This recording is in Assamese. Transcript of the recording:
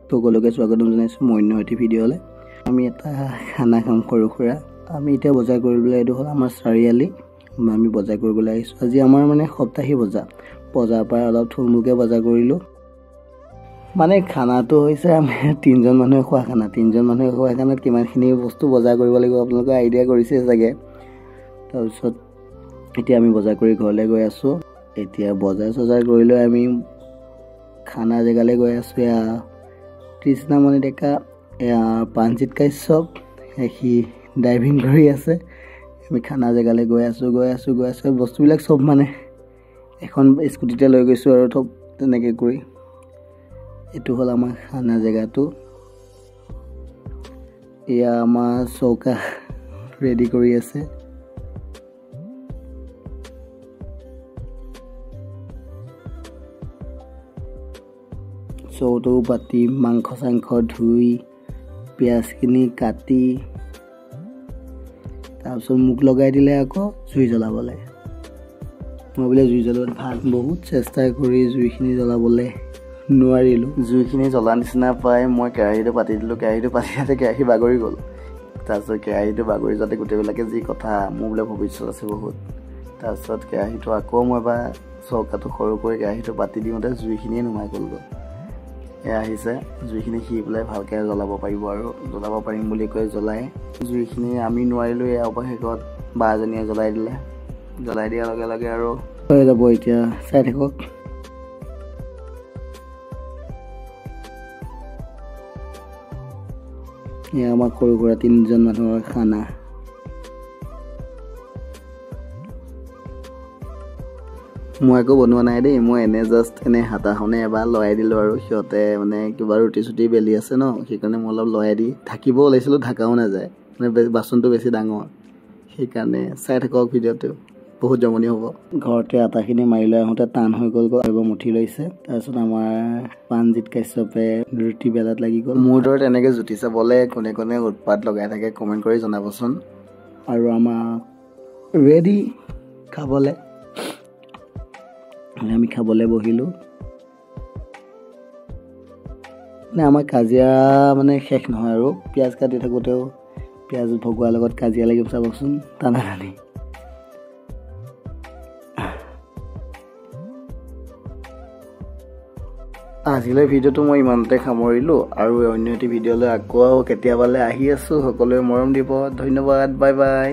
সকলোকে স্বাগতম জনাইছোঁ মই অন্য ভিডিঅ'লৈ। আমি এটা খানা খাম সৰু সুৰা। আমি এতিয়া বজাৰ কৰিবলৈ এইটো হ'ল আমাৰ চাৰিআলি। আমি বজাৰ কৰিবলৈ আহিছোঁ। আজি আমাৰ মানে সপ্তাহী বজাৰ পৰা অলপ থুলমূলকৈ বজাৰ কৰিলোঁ। মানে খানাটো হৈছে আমি 3জন মানুহে খোৱা খানা। 3জন মানুহে খোৱা খানাত কিমানখিনি বস্তু বজাৰ কৰিব লাগিব আপোনালোকে আইডিয়া কৰিছে চাগে। তাৰপিছত এতিয়া আমি বজাৰ কৰি ঘৰলৈ গৈ আছোঁ। এতিয়া বজাৰ কৰিলৈ আমি খানা জেগালৈ গৈ আছোঁ। কৃষ্ণমণি ডেকা প্ৰাণজিৎ কাশ্যপ সি ড্ৰাইভিং কৰি আছে। আমি খানা জেগালৈ গৈ আছোঁ বস্তুবিলাক চব মানে এখন স্কুটিতে লৈ গৈছোঁ আৰু চব তেনেকৈ কৰি। এইটো হ'ল আমাৰ খানা জেগাটো। এয়া আমাৰ চৌকা ৰেডি কৰি আছে। চৌটো পাতি মাংস চাংস ধুই পিঁয়াজখিনি কাটি তাৰপিছত মোক লগাই দিলে আকৌ জুই জ্বলাবলৈ। মই বোলে জুই জ্বলাবলৈ ভাল বহুত চেষ্টা কৰি জুইখিনি জ্বলাবলৈ নোৱাৰিলোঁ। জুইখিনি জ্বলা নিচিনা পাই মই কেৰাহীটো পাতি দিলোঁ। কেৰাহীটো পাতি যাতে কেৰাহী বাগৰি গ'ল। তাৰপিছত কেৰাহীটো বাগৰি যাতে গোটেইবিলাকে যি কথা মোৰ বোলে ভৱিষ্যত আছে বহুত। তাৰপিছত কেৰাহীটো আকৌ মই এবাৰ চৌকাটো সৰু কৰি কেৰাহীটো পাতি দিওঁতে জুইখিনিয়ে নুমাই গ'লগৈ। এয়া আহিছে জুইখিনি সি পেলাই ভালকৈ জ্বলাব পাৰিব আৰু জ্বলাব পাৰিম বুলি কৈ জ্বলাই জুইখিনি আমি নোৱাৰিলোঁ। এয়া অৱশেষত বাজনীয়ে জ্বলাই দিলে। জ্বলাই দিয়াৰ লগে লগে আৰু হৈ যাব। এতিয়া চাই থাকক। এয়া আমাৰ সৰু সুৰা 3জন মানুহৰ খানা। মই একো বনোৱা নাই দেই। মই এনে হাতাখনে এবাৰ লৰাই দিলোঁ আৰু সিহঁতে মানে কিবা ৰুটি চুটি বেলি আছে ন, সেইকাৰণে মই অলপ লৰাই দি ঢাকিব ওলাইছিলোঁ। ঢাকাও নাযায় মানে বাচনটো বেছি ডাঙৰ। সেইকাৰণে চাই থাকক ভিডিঅ'টো বহুত জমনি হ'ব। ঘৰতে আটাখিনি মাৰি লৈ আহোঁতে টান হৈ গ'ল আৰু মুঠি লৈছে। তাৰপিছত আমাৰ প্ৰাণজিৎ কাশ্যপে ৰুটি বেলাত লাগি গ'ল। মোৰ দৰে তেনেকৈ জুতি চাবলৈ কোনে কোনে উৎপাত লগাই থাকে কমেণ্ট কৰি জনাবচোন। আৰু আমাৰ ৰেডি খাবলৈ। আমি খাবলৈ বহিলোঁ। মানে আমাৰ কাজিয়া মানে শেষ নহয় আৰু পিঁয়াজ কাটি থাকোঁতেও পিঁয়াজ ভগোৱাৰ লগত কাজিয়া লাগিব চাবচোন টানা টানি। আজিলৈ ভিডিঅ'টো মই ইমানতে সামৰিলোঁ আৰু অন্য এটি ভিডিঅ'লৈ আকৌ কেতিয়াবালৈ আহি আছোঁ। সকলোৱে মৰম দিব। ধন্যবাদ। Bye bye.